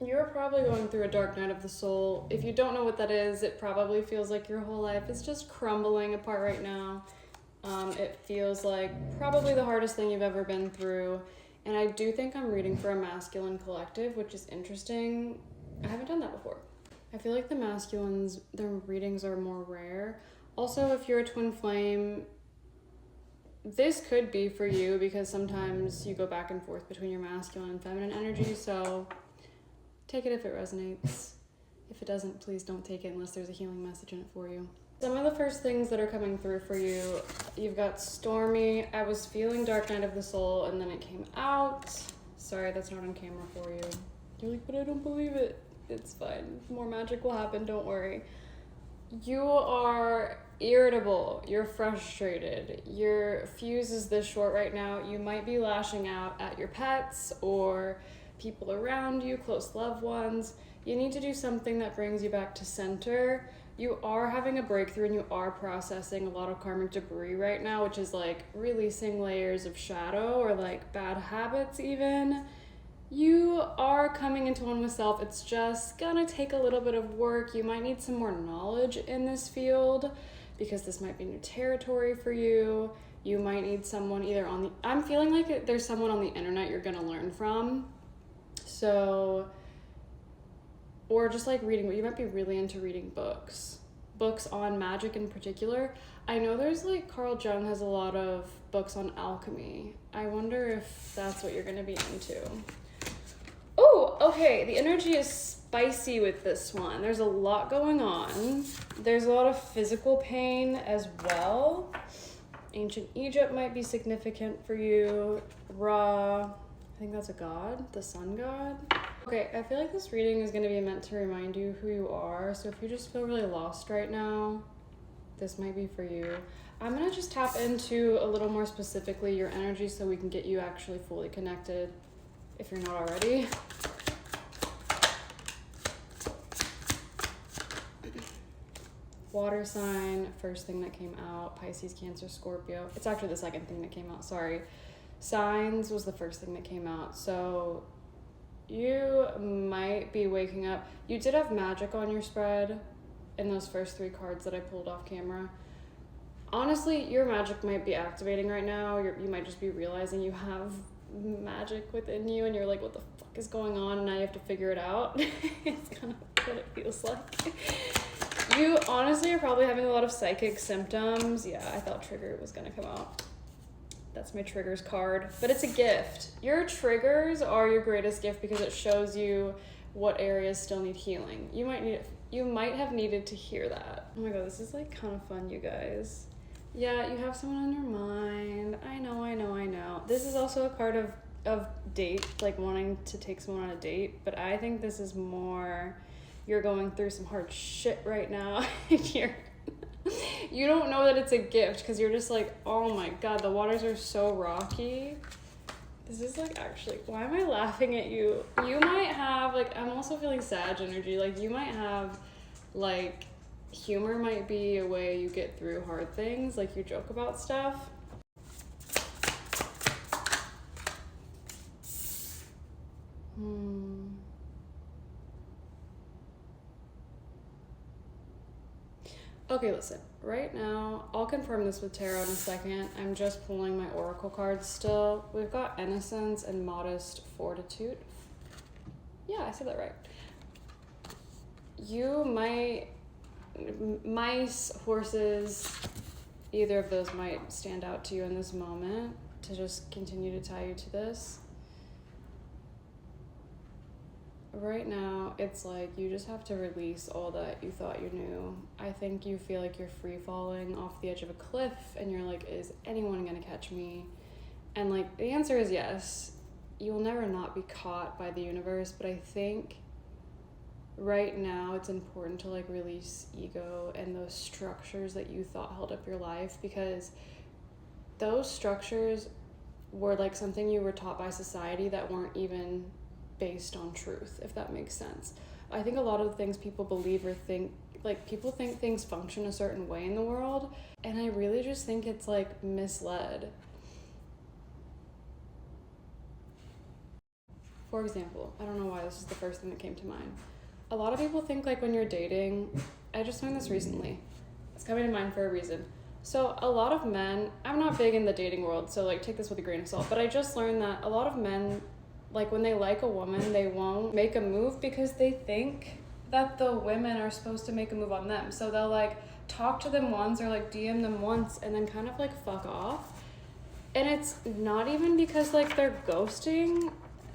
You're probably going through a dark night of the soul. If you don't know what that is, it probably feels like your whole life is just crumbling apart right now. It feels like probably the hardest thing you've ever been through. And I do think I'm reading for a masculine collective, which is interesting. I haven't done that before. I feel like the masculines, their readings are more rare. Also, if you're a twin flame, this could be for you because sometimes you go back and forth between your masculine and feminine energy. So take it if it resonates. If it doesn't, please don't take it unless there's a healing message in it for you. Some of the first things that are coming through for you, you've got stormy. I was feeling dark night of the soul and then it came out. Sorry, that's not on camera for you. You're like, but I don't believe it. It's fine. More magic will happen, don't worry. You are irritable. You're frustrated. Your fuse is this short right now. You might be lashing out at your pets or people around you, close loved ones. You need to do something that brings you back to center. You are having a breakthrough and you are processing a lot of karmic debris right now, which is like releasing layers of shadow or like bad habits even. You are coming into one with self. It's just gonna take a little bit of work. You might need some more knowledge in this field because this might be new territory for you. You might need someone either on the, I'm feeling like there's someone on the internet you're gonna learn from. So, or just like reading, but you might be really into reading books on magic in particular. I know there's like Carl Jung has a lot of books on alchemy. I wonder if that's what you're gonna be into. Oh, okay, the energy is spicy with this one. There's a lot going on. There's a lot of physical pain as well. Ancient Egypt might be significant for you. Ra, I think that's a god, the sun god. Okay, I feel like this reading is going to be meant to remind you who you are. So if you just feel really lost right now, this might be for you. I'm going to just tap into a little more specifically your energy so we can get you actually fully connected if you're not already. Water sign, first thing that came out, Pisces, Cancer, Scorpio. It's actually the second thing that came out, sorry. Signs was the first thing that came out. So you might be waking up. You did have magic on your spread in those first 3 cards that I pulled off camera. Honestly, your magic might be activating right now. You might just be realizing you have magic within you and you're like, what the fuck is going on? And now you have to figure it out. It's kind of what it feels like. You honestly are probably having a lot of psychic symptoms. Yeah, I thought trigger was gonna come out. That's my triggers card, but it's a gift. Your triggers are your greatest gift because it shows you what areas still need healing. You might have needed to hear that. Oh my god, this is like kind of fun, you guys. Yeah, you have someone on your mind. I know. This is also a card of date, like wanting to take someone on a date, but I think this is more you're going through some hard shit right now and you don't know that it's a gift because you're just like, oh my god, the waters are so rocky. This is like actually, why am I laughing at you? You might have like, I'm also feeling Sag energy. Like you might have like, humor might be a way you get through hard things. Like you joke about stuff. Okay, listen, right now, I'll confirm this with tarot in a second. I'm just pulling my oracle cards still. We've got innocence and modest fortitude. Yeah, I said that right. You might, mice, horses, either of those might stand out to you in this moment to just continue to tie you to this. Right now, it's like you just have to release all that you thought you knew. I think you feel like you're free falling off the edge of a cliff and you're like, is anyone gonna catch me? And like, the answer is yes. You will never not be caught by the universe, but I think right now it's important to like release ego and those structures that you thought held up your life, because those structures were like something you were taught by society that weren't even based on truth, if that makes sense. I think a lot of the things people believe or think, like people think things function a certain way in the world, and I really just think it's like misled. For example, I don't know why this is the first thing that came to mind. A lot of people think like when you're dating, I just learned this recently. It's coming to mind for a reason. So a lot of men, I'm not big in the dating world, so like take this with a grain of salt, but I just learned that a lot of men, like when they like a woman, they won't make a move because they think that the women are supposed to make a move on them. So they'll like talk to them once or like DM them once and then kind of like fuck off. And it's not even because like they're ghosting.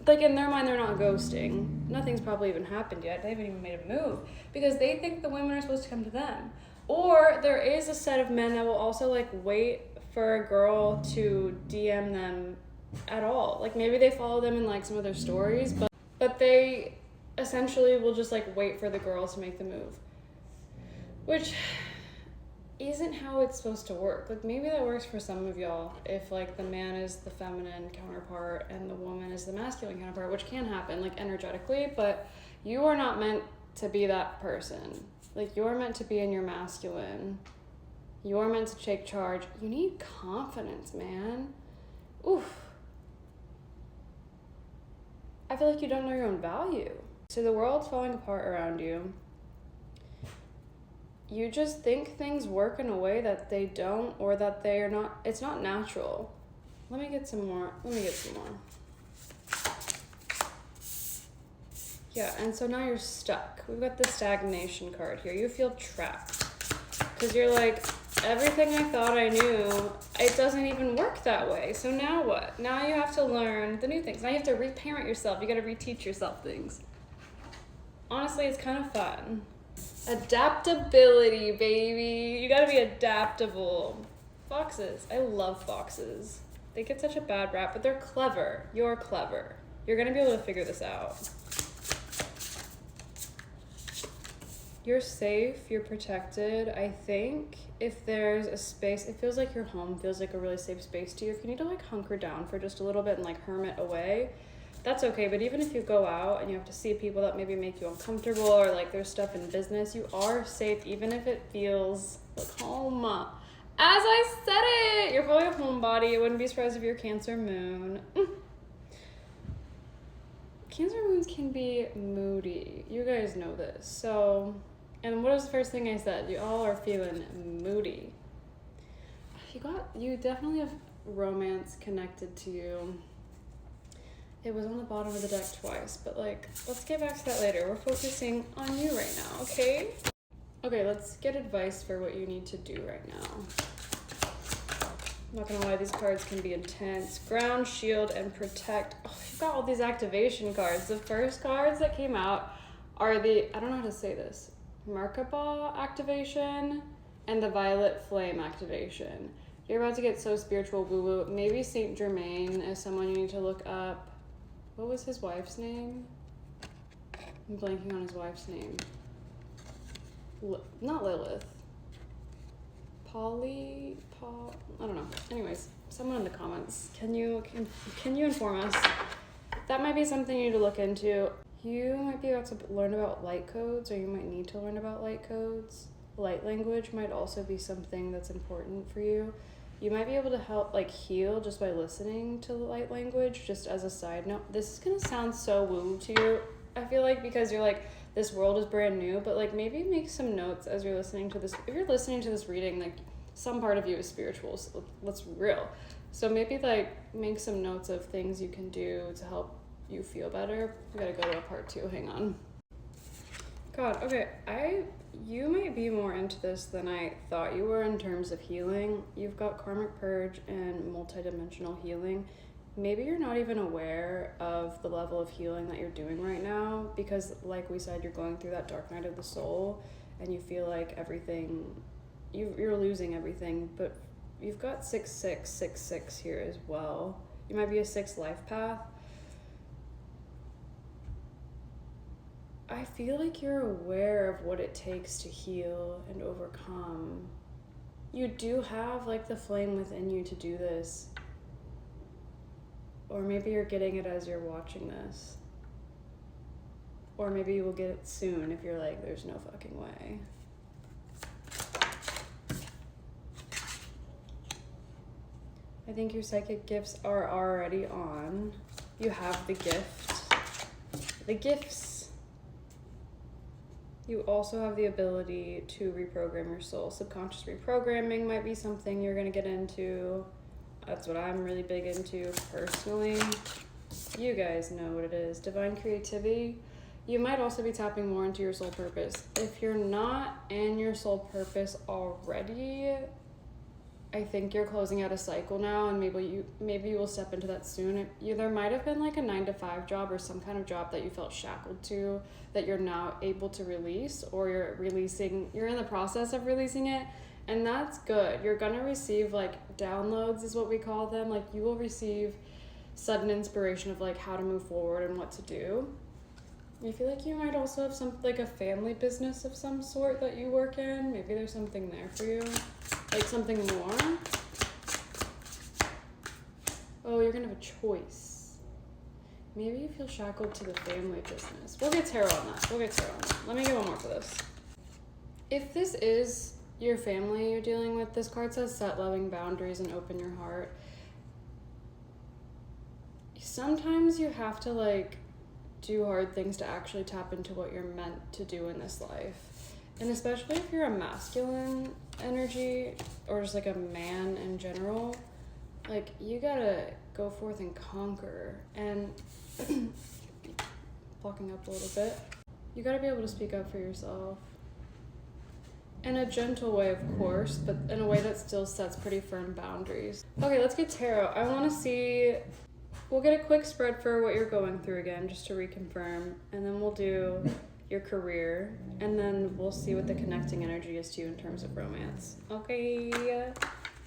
Like in their mind, they're not ghosting. Nothing's probably even happened yet. They haven't even made a move because they think the women are supposed to come to them. Or there is a set of men that will also like wait for a girl to DM them at all. Like maybe they follow them in like some of their stories, but they essentially will just like wait for the girl to make the move, which isn't how it's supposed to work. Like maybe that works for some of y'all if like the man is the feminine counterpart and the woman is the masculine counterpart, which can happen like energetically, but you are not meant to be that person. Like you're meant to be in your masculine. You're meant to take charge. You need confidence, man. Oof. I feel like you don't know your own value. So the world's falling apart around you. You just think things work in a way that they don't, or that they are not, it's not natural. Let me get some more. Yeah, and so now you're stuck. We've got the stagnation card here. You feel trapped. Because you're like, everything I thought I knew, it doesn't even work that way. So now what? Now you have to learn the new things. Now you have to reparent yourself. You got to reteach yourself things. Honestly, it's kind of fun. Adaptability, baby. You got to be adaptable. Foxes. I love foxes. They get such a bad rap, but they're clever. You're clever. You're going to be able to figure this out. You're safe, you're protected. I think if there's a space, it feels like your home feels like a really safe space to you. If you need to like hunker down for just a little bit and like hermit away, that's okay. But even if you go out and you have to see people that maybe make you uncomfortable or like there's stuff in business, you are safe even if it feels like home. As I said it, you're probably a homebody. I wouldn't be surprised if you're Cancer moon. Cancer moons can be moody. You guys know this. So, and what was the first thing I said? You all are feeling moody. You definitely have romance connected to you. It was on the bottom of the deck twice, but like, let's get back to that later. We're focusing on you right now, okay? Okay, let's get advice for what you need to do right now. I'm not gonna lie, these cards can be intense. Ground, shield, and protect. Oh, you've got all these activation cards. The first cards that came out are the, I don't know how to say this, Merkaba activation and the Violet Flame activation. You're about to get so spiritual woo-woo. Maybe Saint Germain is someone you need to look up. What was his wife's name? I'm blanking on his wife's name. Not Lilith. Paul, I don't know. Anyways, someone in the comments, can you inform us? That might be something you need to look into. You might be about to learn about light codes, or you might need to learn about light codes. Light language might also be something that's important for you. You might be able to help like heal just by listening to light language. Just as a side note, this is gonna sound so woo to you, I feel like, because you're like, this world is brand new, but like maybe make some notes as you're listening to this. If you're listening to this reading, like some part of you is spiritual, so let's be real. So maybe like make some notes of things you can do to help you feel better. We gotta go to a part 2, hang on. God, okay, you might be more into this than I thought you were in terms of healing. You've got karmic purge and multidimensional healing. Maybe you're not even aware of the level of healing that you're doing right now because, like we said, you're going through that dark night of the soul and you feel like everything, you're losing everything, but you've got 6-6-6-6 here as well. You might be a 6th life path. I feel like you're aware of what it takes to heal and overcome. You do have like the flame within you to do this. Or maybe you're getting it as you're watching this. Or maybe you will get it soon if you're like, there's no fucking way. I think your psychic gifts are already on. You have the gift. the gifts. You also have the ability to reprogram your soul. Subconscious reprogramming might be something you're going to get into. That's what I'm really big into personally. You guys know what it is. Divine creativity. You might also be tapping more into your soul purpose. If you're not in your soul purpose already, I think you're closing out a cycle now, and maybe you will step into that soon. There might have been like a 9-to-5 job or some kind of job that you felt shackled to that you're now able to release, or you're in the process of releasing it, and that's good. You're gonna receive like downloads is what we call them. Like you will receive sudden inspiration of like how to move forward and what to do. I feel like you might also have a family business of some sort that you work in. Maybe there's something there for you. Like something more. Oh, you're gonna have a choice. Maybe you feel shackled to the family business. We'll get tarot on that. Let me get one more for this. If this is your family you're dealing with, this card says set loving boundaries and open your heart. Sometimes you have to do hard things to actually tap into what you're meant to do in this life. And especially if you're a masculine energy or just a man in general, you gotta go forth and conquer. And blocking up a little bit, you gotta be able to speak up for yourself in a gentle way, of course, but in a way that still sets pretty firm boundaries. Okay, let's get tarot. I want to see. We'll get a quick spread for what you're going through again, just to reconfirm, and then we'll do your career, and then we'll see what the connecting energy is to you in terms of romance. Okay,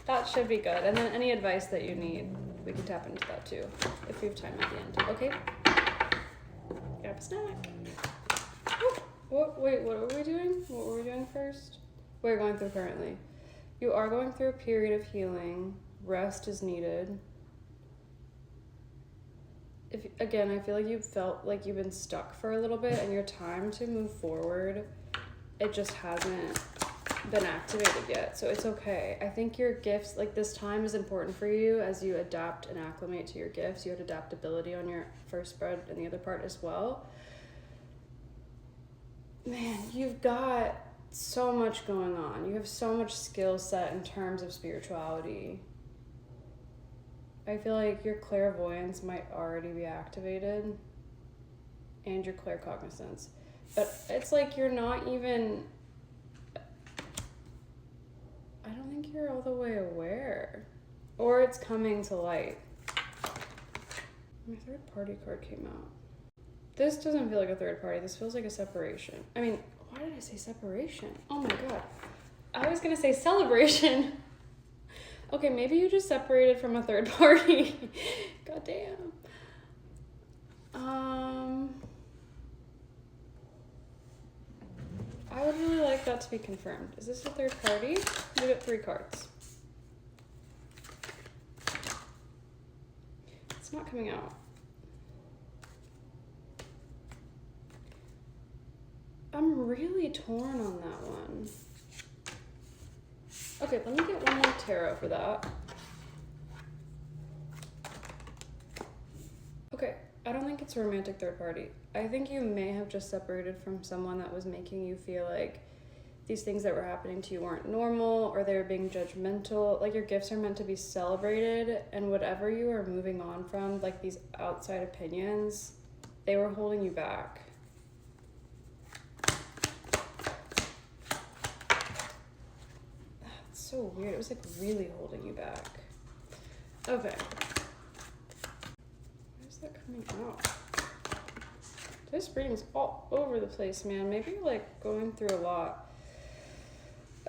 that should be good. And then any advice that you need, we can tap into that too, if we have time at the end. Okay? Grab a snack. Wait, what were we doing? What were we doing first? We're going through currently. You are going through a period of healing. Rest is needed. I feel like you've felt like you've been stuck for a little bit, and your time to move forward, it just hasn't been activated yet, so it's okay. I think your gifts, this time is important for you as you adapt and acclimate to your gifts. You had adaptability on your first spread and the other part as well. Man, you've got so much going on. You have so much skill set in terms of spirituality. I feel like your clairvoyance might already be activated and your claircognizance. But it's you're not even... I don't think you're all the way aware. Or it's coming to light. My third party card came out. This doesn't feel like a third party. This feels like a separation. I mean, why did I say separation? Oh my god. I was gonna say celebration. Okay, maybe you just separated from a third party. God damn. I would really like that to be confirmed. Is this a third party? We got 3 cards. It's not coming out. I'm really torn on that one. Okay, let me get one more tarot for that. Okay, I don't think it's a romantic third party. I think you may have just separated from someone that was making you feel like these things that were happening to you weren't normal, or they were being judgmental. Your gifts are meant to be celebrated, and whatever you are moving on from, these outside opinions, they were holding you back. So weird. It was really holding you back. Okay. Where's that coming out? This reading's all over the place, man. Maybe you're going through a lot.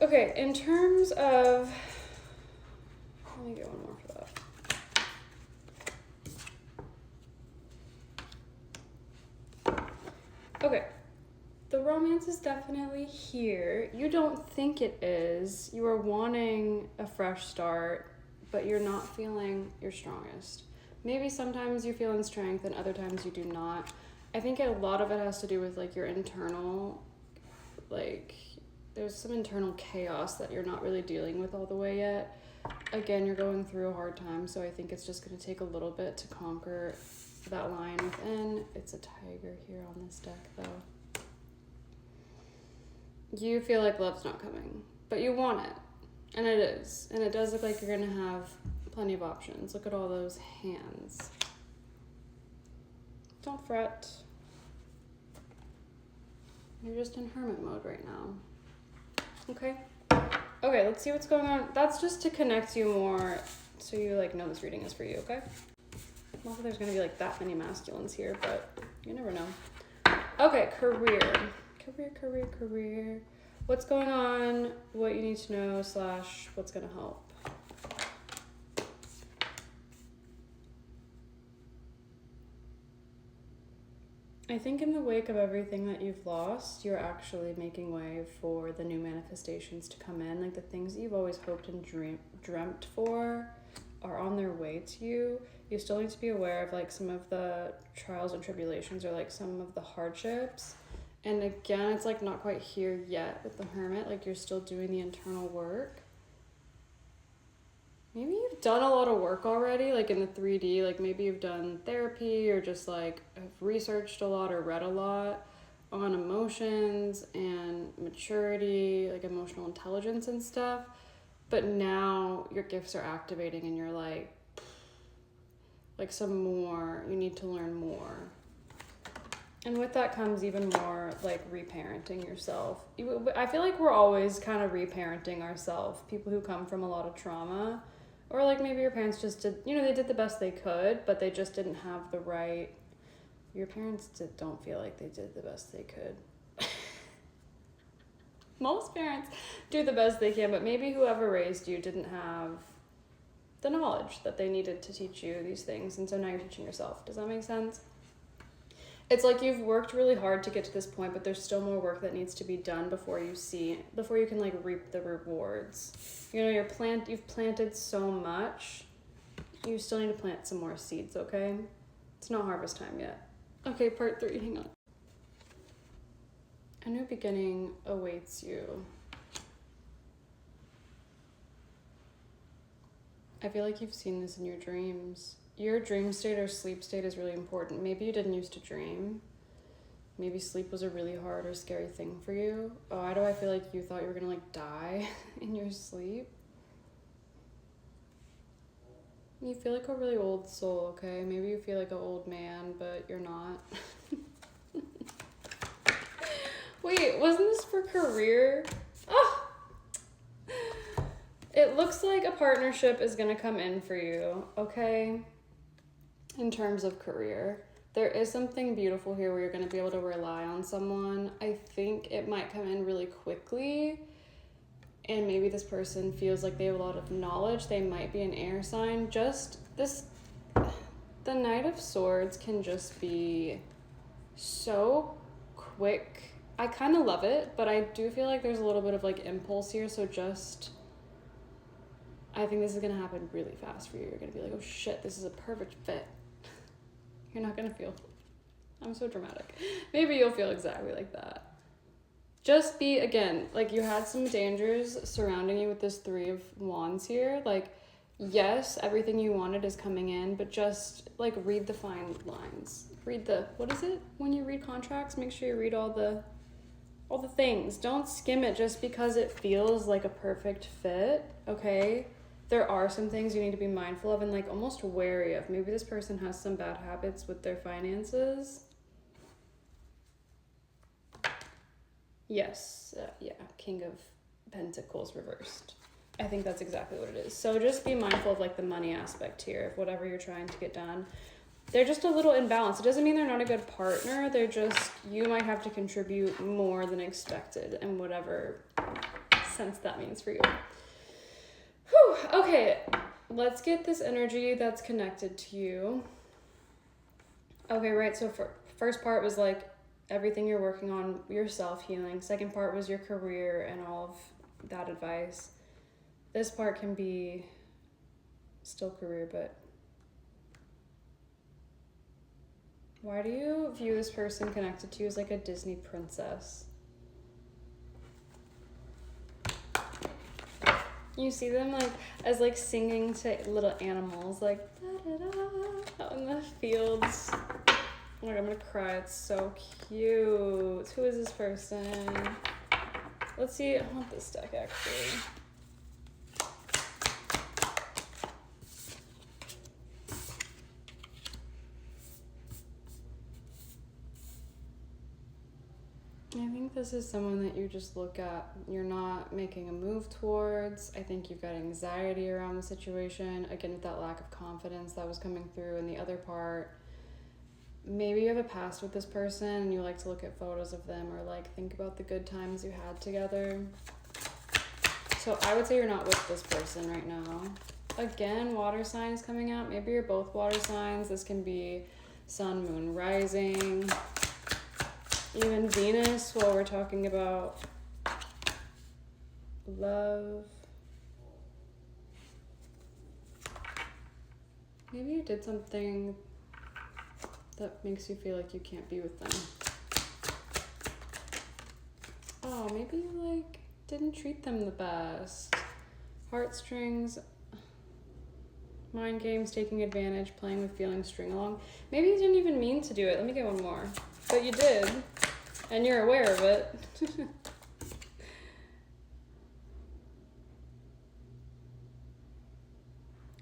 Okay, in terms of... Let me get one more for that. Okay. The romance is definitely here. You don't think it is. You are wanting a fresh start, but you're not feeling your strongest. Maybe sometimes you feel in strength and other times you do not. I think a lot of it has to do with your internal, there's some internal chaos that you're not really dealing with all the way yet. Again, you're going through a hard time, so I think it's just going to take a little bit to conquer that line within. It's a tiger here on this deck, though. You feel like love's not coming, but you want it. And it is. And it does look like you're going to have plenty of options. Look at all those hands. Don't fret. You're just in hermit mode right now. Okay. Okay, let's see what's going on. That's just to connect you more so you like know this reading is for you, okay? Not that there's gonna be like that many masculines here, but you never know. Okay, career. Career. What's going on? What you need to know / what's gonna help? I think in the wake of everything that you've lost, you're actually making way for the new manifestations to come in. Like the things that you've always hoped and dreamt for are on their way to you. You still need to be aware of like some of the trials and tribulations or like some of the hardships. And again, it's like not quite here yet with the Hermit. Like you're still doing the internal work. Maybe you've done a lot of work already, like in the 3D, like maybe you've done therapy or just like have researched a lot or read a lot on emotions and maturity, like emotional intelligence and stuff. But now your gifts are activating and you're like some more, you need to learn more. And with that comes even more like reparenting yourself. I feel like we're always kind of reparenting ourselves, people who come from a lot of trauma. Or like maybe your parents just did, they did the best they could, but they just didn't have the right, your parents don't feel like they did the best they could. Most parents do the best they can, but maybe whoever raised you didn't have the knowledge that they needed to teach you these things, and so now you're teaching yourself. Does that make sense? It's like you've worked really hard to get to this point, but there's still more work that needs to be done before you can like reap the rewards. You've planted so much. You still need to plant some more seeds, okay? It's not harvest time yet. Okay, part 3, hang on. A new beginning awaits you. I feel like you've seen this in your dreams. Your dream state or sleep state is really important. Maybe you didn't used to dream. Maybe sleep was a really hard or scary thing for you. Why do I feel like you thought you were gonna like die in your sleep? You feel like a really old soul, okay? Maybe you feel like an old man, but you're not. Wait, wasn't this for career? Oh! It looks like a partnership is gonna come in for you, okay? In terms of career. There is something beautiful here where you're going to be able to rely on someone. I think it might come in really quickly, and maybe this person feels like they have a lot of knowledge. They might be an air sign. The Knight of Swords can just be so quick. I kind of love it, but I do feel like there's a little bit of like impulse here, so I think this is going to happen really fast for you. You're going to be like, oh shit, this is a perfect fit. You're not going to feel, I'm so dramatic. Maybe you'll feel exactly like that. Just be, again, like you had some dangers surrounding you with this 3 of Wands here. Like, yes, everything you wanted is coming in, but just like read the fine lines. Read what is it? When you read contracts, make sure you read all the things. Don't skim it just because it feels like a perfect fit, okay? There are some things you need to be mindful of and like almost wary of. Maybe this person has some bad habits with their finances. Yes, yeah, King of Pentacles reversed. I think that's exactly what it is. So just be mindful of like the money aspect here of whatever you're trying to get done. They're just a little imbalanced. It doesn't mean they're not a good partner. They're just, you might have to contribute more than expected in whatever sense that means for you. Whew, okay, let's get this energy that's connected to you. Okay, right, so first part was like everything you're working on, your self-healing. Second part was your career and all of that advice. This part can be still career, but why do you view this person connected to you as like a Disney princess? You see them like as like singing to little animals, like da da da. Out in the fields. Oh my god, I'm gonna cry. It's so cute. Who is this person? Let's see. I want this deck actually. I think this is someone that you just look at, you're not making a move towards. I think you've got anxiety around the situation. Again, with that lack of confidence that was coming through. And the other part, maybe you have a past with this person and you like to look at photos of them or like think about the good times you had together. So I would say you're not with this person right now. Again, water signs coming out. Maybe you're both water signs. This can be sun, moon, rising. Even Venus, while we're talking about love. Maybe you did something that makes you feel like you can't be with them. Oh, maybe you like didn't treat them the best. Heartstrings, mind games, taking advantage, playing with feelings, string along. Maybe you didn't even mean to do it. Let me get one more. But you did, and you're aware of it.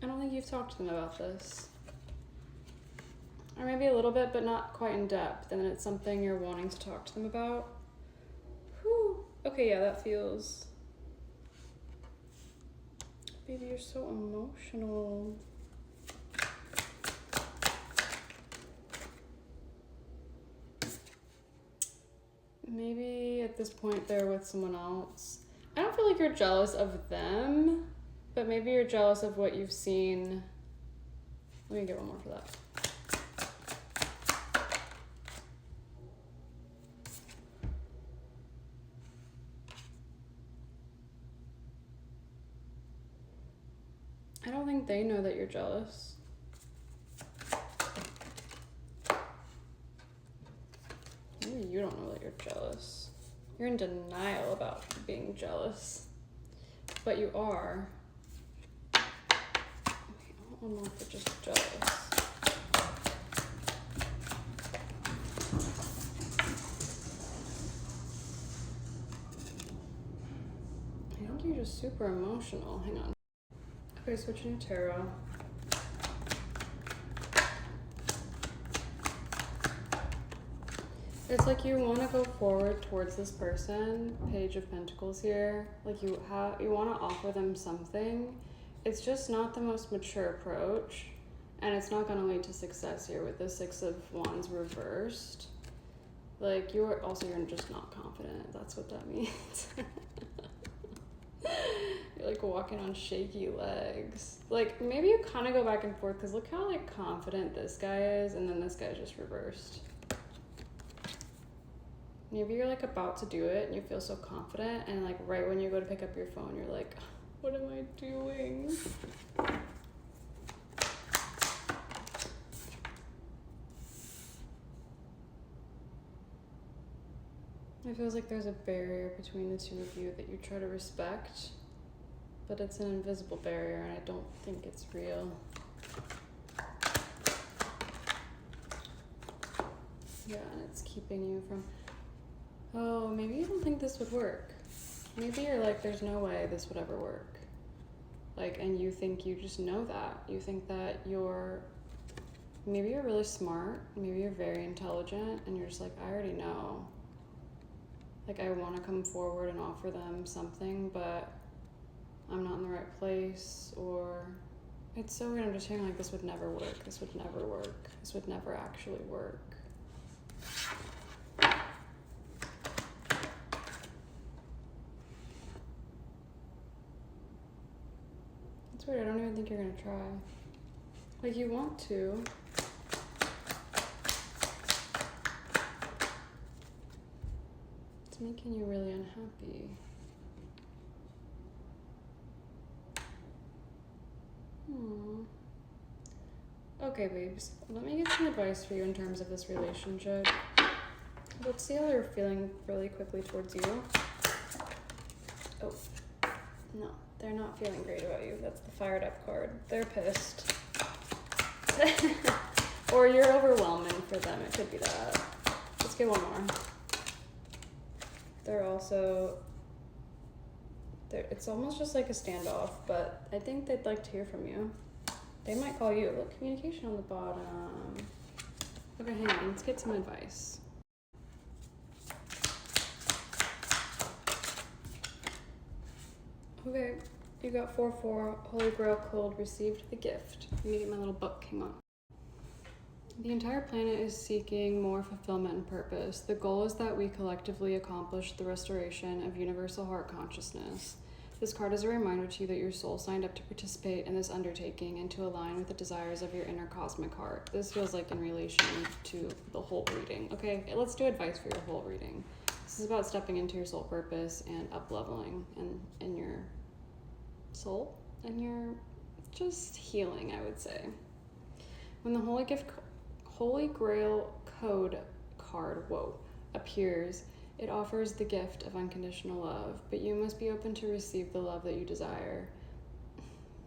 I don't think you've talked to them about this. Or maybe a little bit, but not quite in depth, and then it's something you're wanting to talk to them about. Whew. Okay, yeah, that feels... Baby, you're so emotional. Maybe at this point they're with someone else. I don't feel like you're jealous of them, but maybe you're jealous of what you've seen. Let me get one more for that. I don't think they know that you're jealous. Maybe you don't know that you're jealous. You're in denial about being jealous, but you are. Okay, I want one more for just jealous. I don't think you're just super emotional. Hang on. Okay, switching to tarot. It's like you want to go forward towards this person, Page of Pentacles here. Like you want to offer them something. It's just not the most mature approach, and it's not going to lead to success here with the Six of Wands reversed. Like you're just not confident. That's what that means. You're like walking on shaky legs. Like maybe you kind of go back and forth because look how like confident this guy is, and then this guy's just reversed. Maybe you're like about to do it and you feel so confident, and like right when you go to pick up your phone, you're like, what am I doing? It feels like there's a barrier between the two of you that you try to respect, but it's an invisible barrier and I don't think it's real. Yeah, and it's keeping you from... Oh, maybe you don't think this would work. Maybe you're like, there's no way this would ever work. Like, and you think you just know that. You think that maybe you're really smart, maybe you're very intelligent, and you're just like, I already know. Like, I want to come forward and offer them something, but I'm not in the right place, or... It's so weird, I'm just hearing like, this would never work, this would never work, this would never actually work. It's weird, I don't even think you're gonna try. Like, you want to. It's making you really unhappy. Okay, babes, let me get some advice for you in terms of this relationship. Let's see how they're feeling really quickly towards you. Oh, no. They're not feeling great about you. That's the fired up card. They're pissed. Or you're overwhelming for them. It could be that. Let's get one more. They're also... it's almost just like a standoff, but I think they'd like to hear from you. They might call you. Look, communication on the bottom. Okay, hang on. Let's get some advice. Okay, you got 4-4. Holy Grail Code received the gift. Let me get my little book. Hang on. The entire planet is seeking more fulfillment and purpose. The goal is that we collectively accomplish the restoration of universal heart consciousness. This card is a reminder to you that your soul signed up to participate in this undertaking and to align with the desires of your inner cosmic heart. This feels like in relation to the whole reading. Okay, let's do advice for your whole reading. This is about stepping into your soul purpose and up-leveling in your soul and your just healing, I would say. When the Holy Grail Code card, appears, it offers the gift of unconditional love, but you must be open to receive the love that you desire.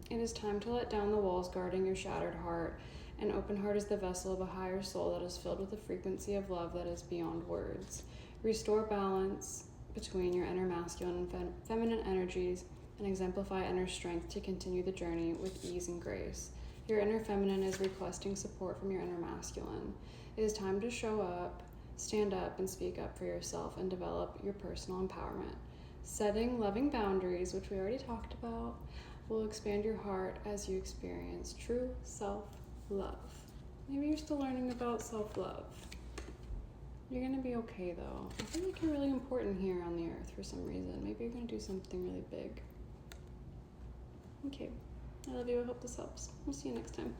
It is time to let down the walls guarding your shattered heart. An open heart is the vessel of a higher soul that is filled with the frequency of love that is beyond words. Restore balance between your inner masculine and feminine energies and exemplify inner strength to continue the journey with ease and grace. Your inner feminine is requesting support from your inner masculine. It is time to show up, stand up, and speak up for yourself and develop your personal empowerment. Setting loving boundaries, which we already talked about, will expand your heart as you experience true self-love. Maybe you're still learning about self-love. You're gonna be okay though. I feel like you're really important here on the earth for some reason. Maybe you're gonna do something really big. Okay. I love you. I hope this helps. We'll see you next time.